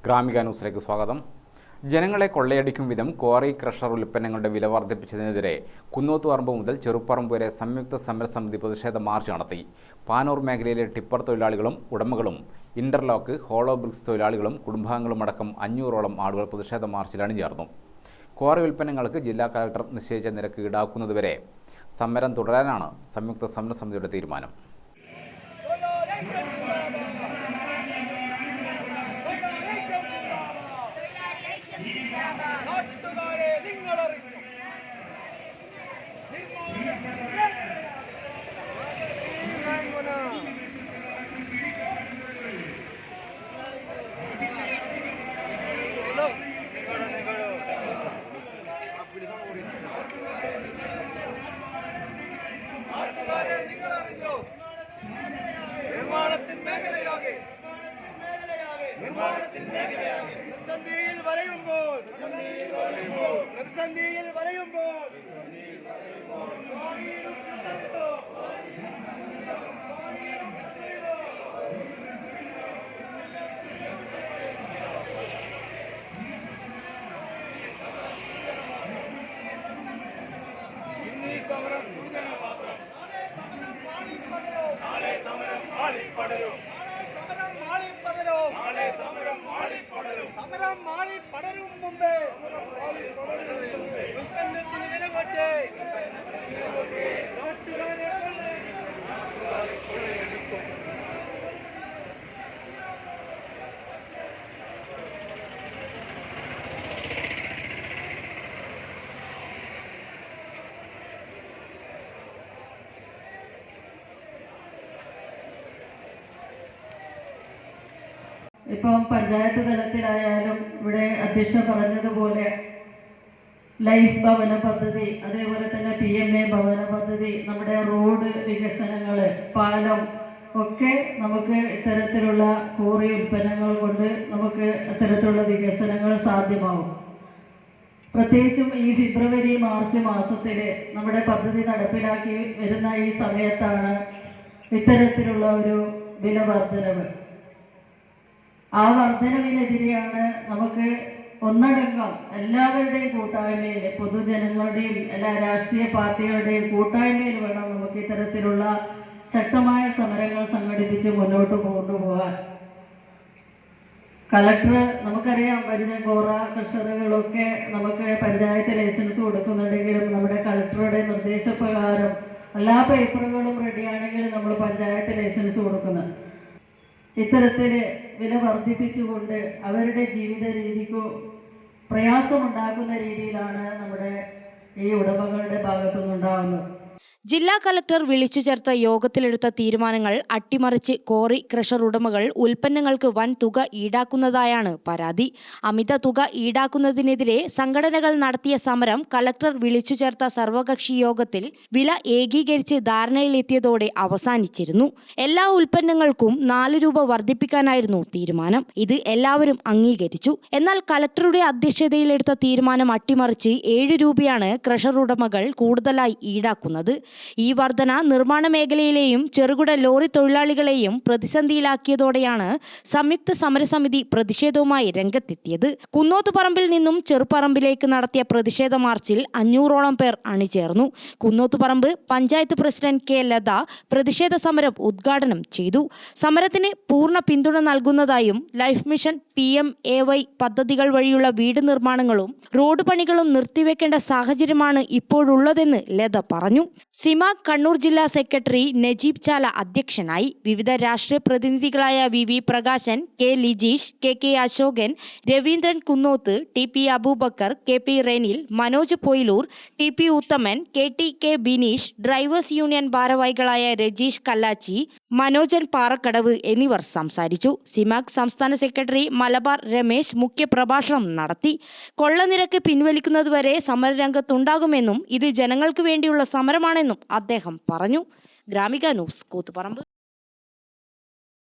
ഗ്രാമിക ന്യൂസിലേക്ക് സ്വാഗതം. ജനങ്ങളെ കൊള്ളയടിക്കും വിധം ക്വാറി ക്രഷർ ഉൽപ്പന്നങ്ങളുടെ വില വർദ്ധിപ്പിച്ചതിനെതിരെ കുന്നോത്തുപറമ്പ് മുതൽ ചെറുപ്പറമ്പ് വരെ സംയുക്ത സമരസമിതി പ്രതിഷേധ മാർച്ച് നടത്തി. പാനൂർ മേഖലയിലെ ടിപ്പർ തൊഴിലാളികളും ഉടമകളും ഇന്റർലോക്ക്, ഹോളോ ബ്രിക്സ് തൊഴിലാളികളും കുടുംബാംഗങ്ങളും അടക്കം 500ഓളം ആളുകൾ പ്രതിഷേധ മാർച്ചിൽ അണിചേർന്നു. ക്വാറി ഉൽപ്പന്നങ്ങൾക്ക് ജില്ലാ കളക്ടർ നിശ്ചയിച്ച നിരക്ക് ഈടാക്കുന്നതുവരെ സമരം തുടരാനാണ് സംയുക്ത സമരസമിതിയുടെ തീരുമാനം. ഇപ്പം പഞ്ചായത്ത് തലത്തിലായാലും ഇവിടെ അധ്യക്ഷ പറഞ്ഞതുപോലെ ലൈഫ് ഭവന പദ്ധതി, അതേപോലെ തന്നെ PMA ഭവന പദ്ധതി, നമ്മുടെ റോഡ് വികസനങ്ങൾ, പാലം ഒക്കെ നമുക്ക് ഇത്തരത്തിലുള്ള ക്വാറി ഉൽപ്പന്നങ്ങൾ കൊണ്ട് നമുക്ക് അത്തരത്തിലുള്ള വികസനങ്ങൾ സാധ്യമാവും. പ്രത്യേകിച്ചും ഈ ഫെബ്രുവരി മാർച്ച് മാസത്തിൽ നമ്മുടെ പദ്ധതി നടപ്പിലാക്കി വരുന്ന ഈ സമയത്താണ് ഇത്തരത്തിലുള്ള ഒരു വില വർധനവ്. ആ വർധനവിനെതിരെയാണ് നമുക്ക് ഒന്നടങ്കം എല്ലാവരുടെയും കൂട്ടായ്മയിൽ, പൊതുജനങ്ങളുടെയും എല്ലാ രാഷ്ട്രീയ പാർട്ടികളുടെയും കൂട്ടായ്മയിൽ വേണം നമുക്ക് ഇത്തരത്തിലുള്ള ശക്തമായ സമരങ്ങൾ സംഘടിപ്പിച്ച് മുന്നോട്ട് കൊണ്ടുപോകാൻ. കളക്ടർ, നമുക്കറിയാം, വരുന്ന കോറ ക്രഷറുകളൊക്കെ നമുക്ക് പഞ്ചായത്ത് ലൈസൻസ് കൊടുക്കുന്നുണ്ടെങ്കിലും നമ്മുടെ കളക്ടറുടെ നിർദ്ദേശപ്രകാരം എല്ലാ പേപ്പറുകളും റെഡിയാണെങ്കിലും നമ്മൾ പഞ്ചായത്ത് ലൈസൻസ് കൊടുക്കുന്നത്. ഇത്തരത്തിൽ വില വർദ്ധിപ്പിച്ചുകൊണ്ട് അവരുടെ ജീവിത രീതിക്ക് പ്രയാസമുണ്ടാക്കുന്ന രീതിയിലാണ് നമ്മുടെ ഈ ഉടമകളുടെ ഭാഗത്തുനിന്നുണ്ടാകുന്നത്. ജില്ലാ കളക്ടർ വിളിച്ചു ചേർത്ത യോഗത്തിലെടുത്ത തീരുമാനങ്ങൾ അട്ടിമറിച്ച് ക്വാറി ക്രഷർ ഉടമകൾ ഉൽപ്പന്നങ്ങൾക്ക് വൻ തുക ഈടാക്കുന്നതായാണ് പരാതി. അമിത തുക ഈടാക്കുന്നതിനെതിരെ സംഘടനകൾ നടത്തിയ സമരം കളക്ടർ വിളിച്ചു ചേർത്ത സർവകക്ഷി യോഗത്തിൽ വില ഏകീകരിച്ച് ധാരണയിലെത്തിയതോടെ അവസാനിച്ചിരുന്നു. എല്ലാ ഉൽപ്പന്നങ്ങൾക്കും 4 രൂപ വർദ്ധിപ്പിക്കാനായിരുന്നു തീരുമാനം. ഇത് എല്ലാവരും അംഗീകരിച്ചു. എന്നാൽ കളക്ടറുടെ അധ്യക്ഷതയിലെടുത്ത തീരുമാനം അട്ടിമറിച്ച് 7 രൂപയാണ് ക്രഷർ ഉടമകൾ കൂടുതലായി ഈടാക്കുന്നത്. ഈ വർധന നിർമ്മാണ മേഖലയിലെയും ചെറുകിട ലോറി തൊഴിലാളികളെയും പ്രതിസന്ധിയിലാക്കിയതോടെയാണ് സംയുക്ത സമരസമിതി പ്രതിഷേധവുമായി രംഗത്തെത്തിയത്. കുന്നോത്തുപറമ്പിൽ നിന്നും ചെറുപ്പറമ്പിലേക്ക് നടത്തിയ പ്രതിഷേധ മാർച്ചിൽ 500ഓളം പേർ അണിചേർന്നു. Kunnothuparamba panchayat president K. ലത പ്രതിഷേധ സമരം ഉദ്ഘാടനം ചെയ്തു. സമരത്തിന് പൂർണ്ണ പിന്തുണ നൽകുന്നതായും ലൈഫ് മിഷൻ PMAY പദ്ധതികൾ വഴിയുള്ള വീട് നിർമ്മാണങ്ങളും റോഡ് പണികളും നിർത്തിവെക്കേണ്ട സാഹചര്യമാണ് ഇപ്പോഴുള്ളതെന്ന് ലത പറഞ്ഞു. സിമാക് കണ്ണൂർ ജില്ലാ സെക്രട്ടറി നജീബ് ചാല അധ്യക്ഷനായി. വിവിധ രാഷ്ട്രീയ പ്രതിനിധികളായ VV Prakashan, K. Lijeesh, KK Ashokan, Raveendran Kunnoth, TP Aboobacker, KP Renil, Manoj Poyilur, TP Uthaman, KTK Bineesh, drivers union ഭാരവാഹികളായ രജീഷ് കല്ലാച്ചി, മനോജൻ പാറക്കടവ് എന്നിവർ സംസാരിച്ചു. സിമാക് സംസ്ഥാന സെക്രട്ടറി മലബാർ രമേശ് മുഖ്യപ്രഭാഷണം നടത്തി. കൊള്ളനിരക്ക് പിൻവലിക്കുന്നതുവരെ സമരരംഗത്തുണ്ടാകുമെന്നും ഇത് ജനങ്ങൾക്ക് വേണ്ടിയുള്ള സമരമാണെന്നും അദ്ദേഹം പറഞ്ഞു. ഗ്രാമിക ന്യൂസ്, കൂത്തുപറമ്പ്.